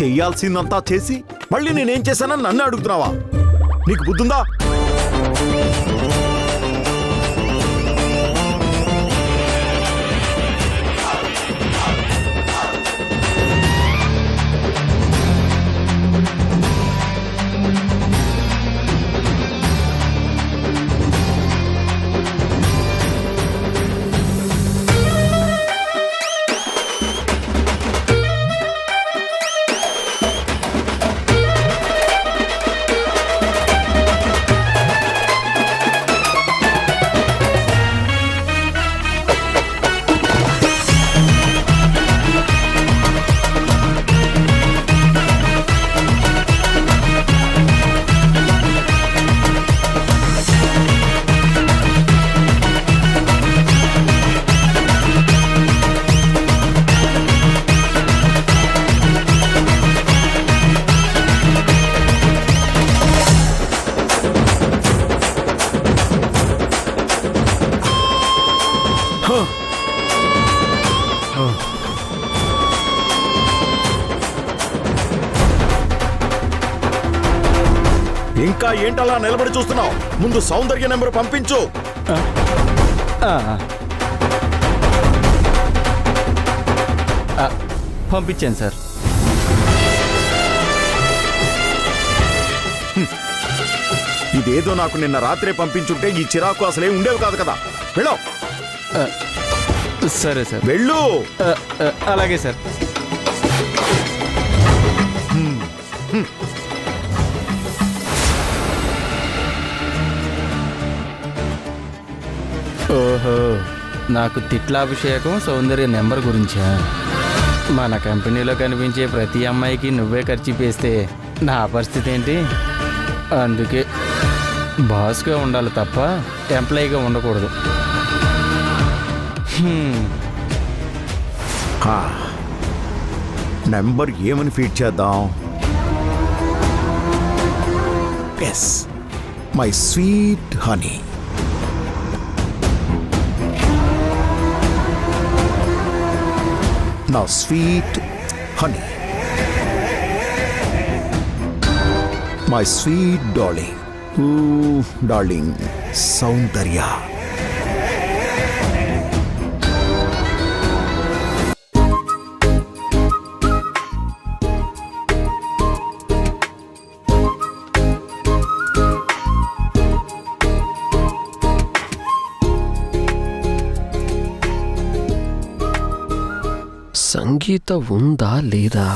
చెయ్యాల్సిందంతా చేసి మళ్ళీ నేనేం చేశానని నన్ను అడుగుతున్నావా? నీకు బుద్ధుందా? ఇంకా ఏంటలా నిలబడి చూస్తున్నావు? ముందు సౌందర్య నెంబర్ పంపించు. పంపించాను సార్. ఇదేదో నాకు నిన్న రాత్రే పంపించుంటే ఈ చిరాకు అసలే ఉండేవి కాదు కదా. వెళ్ళు. సరే సార్. వెళ్ళు. అలాగే సార్. ఓహో, నాకు తిట్లాభిషేకం సౌందర్య నెంబర్ గురించా? మన కంపెనీలో కనిపించే ప్రతి అమ్మాయికి నువ్వే ఖర్చు పేస్తే నా పరిస్థితి ఏంటి? అందుకే బాస్గా ఉండాలి తప్ప ఎంప్లాయీగా ఉండకూడదు. నెంబర్ ఏమని ఫీడ్ చేద్దాం? Yes, my sweet honey. నా sweet honey, my sweet darling. Darling Soundarya. Sangeetha ఉందా లేదా?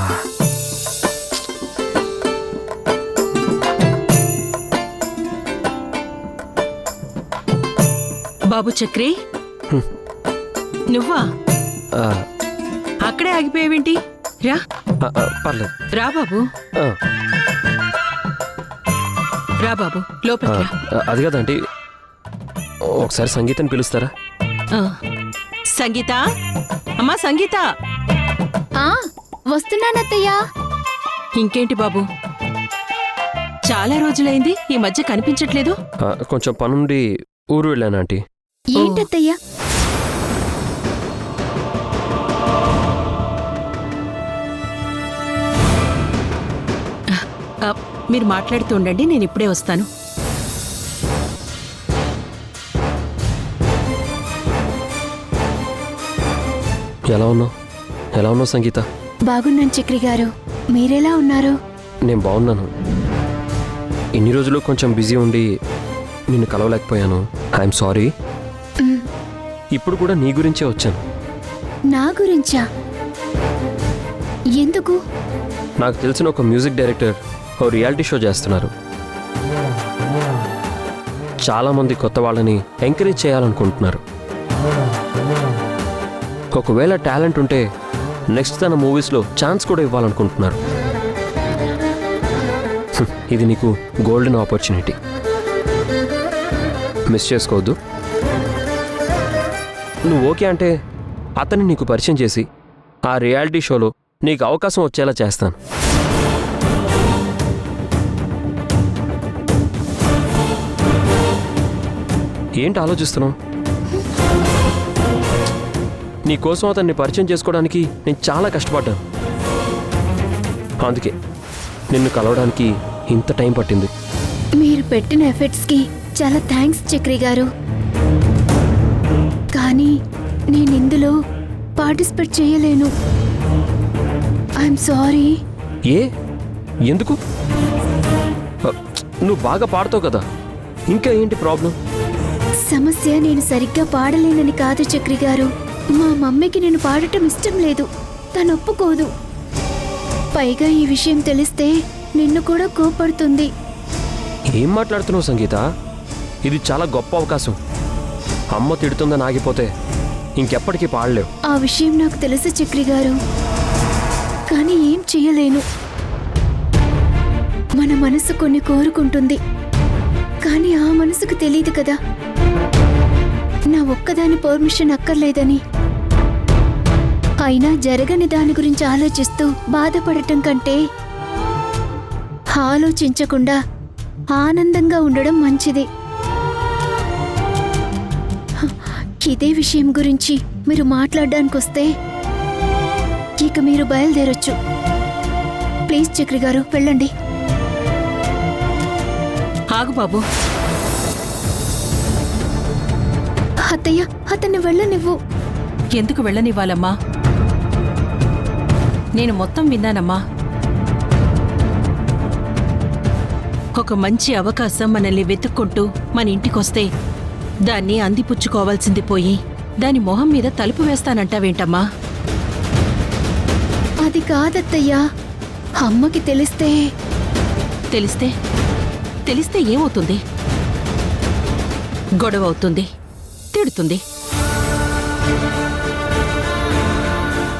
బాబు చక్రి, నువ్వా? అక్కడే ఆగిపోయావేంటి? రా. పర్లేదు. రా బాబు. రా బాబు, లోపలికి రా. అది కదండి, ఒకసారి సంగీతాన్ని పిలుస్తారా? సంగీత, అమ్మా సంగీత. వస్తున్నానత్తయ్యా. ఇంకేంటి బాబు, చాలా రోజులైంది, ఈ మధ్య కనిపించట్లేదు. కొంచెం పనుండి ఊరు వెళ్ళాను ఆంటీ. ఏంటత్తయ్యా? మీరు మాట్లాడుతూ ఉండండి, నేను ఇప్పుడే వస్తాను. ఎలా ఉన్నావు సంగీత? బాగున్నాను చక్రి గారు, మీరెలా ఉన్నారు? నేను బాగున్నాను. ఇన్ని రోజులు కొంచెం బిజీ ఉండి నిన్ను కలవలేకపోయాను. I'm sorry. ఇప్పుడు కూడా నీ గురించే వచ్చాను. నా గురించా? ఎందుకు? నాకు తెలిసిన ఒక మ్యూజిక్ డైరెక్టర్ ఓ రియాలిటీ షో చేస్తున్నారు. చాలామంది కొత్త వాళ్ళని ఎంకరేజ్ చేయాలనుకుంటున్నారు. ఒకవేళ టాలెంట్ ఉంటే నెక్స్ట్ తన మూవీస్లో ఛాన్స్ కూడా ఇవ్వాలనుకుంటున్నారు. ఇది నీకు గోల్డెన్ ఆపర్చునిటీ, మిస్ చేసుకోవద్దు. నువ్వు ఓకే అంటే అతన్ని నీకు పరిచయం చేసి ఆ రియాలిటీ షోలో నీకు అవకాశం వచ్చేలా చేస్తాను. ఏంటి ఆలోచిస్తున్నావు? నీకోసం అతన్ని పరిచయం చేసుకోవడానికి నేను చాలా కష్టపడ్డాను. అందుకే నిన్ను కలవడానికి ఇంత టైం పట్టింది. మీరు పెట్టిన ఎఫర్ట్స్కి చాలా థ్యాంక్స్ చక్రి గారు. కానీ నేను ఇందులో పార్టిసిపేట్ చేయలేను. I'm sorry. ఎందుకు? నువ్వు బాగా పాడతావు కదా, ఇంకా ఏంటి ప్రాబ్లం? సమస్య నేను సరిగ్గా పాడలేనని కాదు చక్రి గారు. మా మమ్మీకి నేను పాడటం ఇష్టం లేదు, తను ఒప్పుకోదు. పైగా ఈ విషయం తెలిస్తే నిన్ను కూడా కోపడుతుంది. ఏం మాట్లాడుతున్నావు సంగీత? ఇది చాలా గొప్ప అవకాశం. అమ్మ తిడుతుందని ఆగిపోతే ఇంకెప్పటికీ పాడలేవు. ఆ విషయం నాకు తెలుసు చక్రి గారు, కానీ ఏం చేయలేను. మన మనసు కొన్ని కోరుకుంటుంది, కానీ ఆ మనసుకు తెలియదు కదా నా ఒక్కదాని పర్మిషన్ అక్కర్లేదని. అయినా జరగని దాని గురించి ఆలోచిస్తూ బాధపడటం కంటే ఆలోచించకుండా ఆనందంగా ఉండడం మంచిది. ఇదే విషయం గురించి మీరు మాట్లాడడానికి వస్తే ఇక మీరు బయలుదేరొచ్చు. ప్లీజ్ చక్రి గారు వెళ్ళండి. ఆగు బాబు. అత్తయ్య అతన్ని వెళ్ళనివ్వు. ఎందుకు వెళ్ళనివ్వాలమ్మా? నేను మొత్తం విన్నానమ్మా. ఒక మంచి అవకాశం మనల్ని వెతుక్కుంటూ మన ఇంటికొస్తే దాన్ని అందిపుచ్చుకోవాల్సింది పోయి దాని మొహం మీద తలుపు వేస్తానంటావేంటమ్మా? అది కాదత్తయ్యా, అమ్మకి తెలిస్తే. తెలిస్తే తెలిస్తే ఏమవుతుంది? గొడవ అవుతుంది, తిడుతుంది.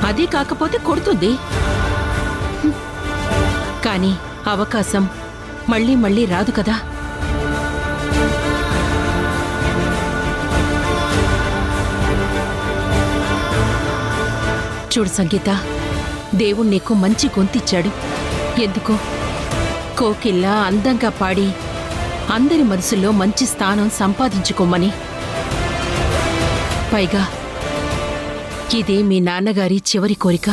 అది కాకపోతే కొడుతుంది. కానీ అవకాశం మళ్ళీ మళ్ళీ రాదు కదా. చూడు సంగీత, దేవుడు నీకు మంచి గొంతిచ్చాడు. ఎందుకు? కోకిల్లా అందంగా పాడి అందరి మనసుల్లో మంచి స్థానం సంపాదించుకోమని. పైగా ఇది మీ నాన్నగారి చివరి కోరిక.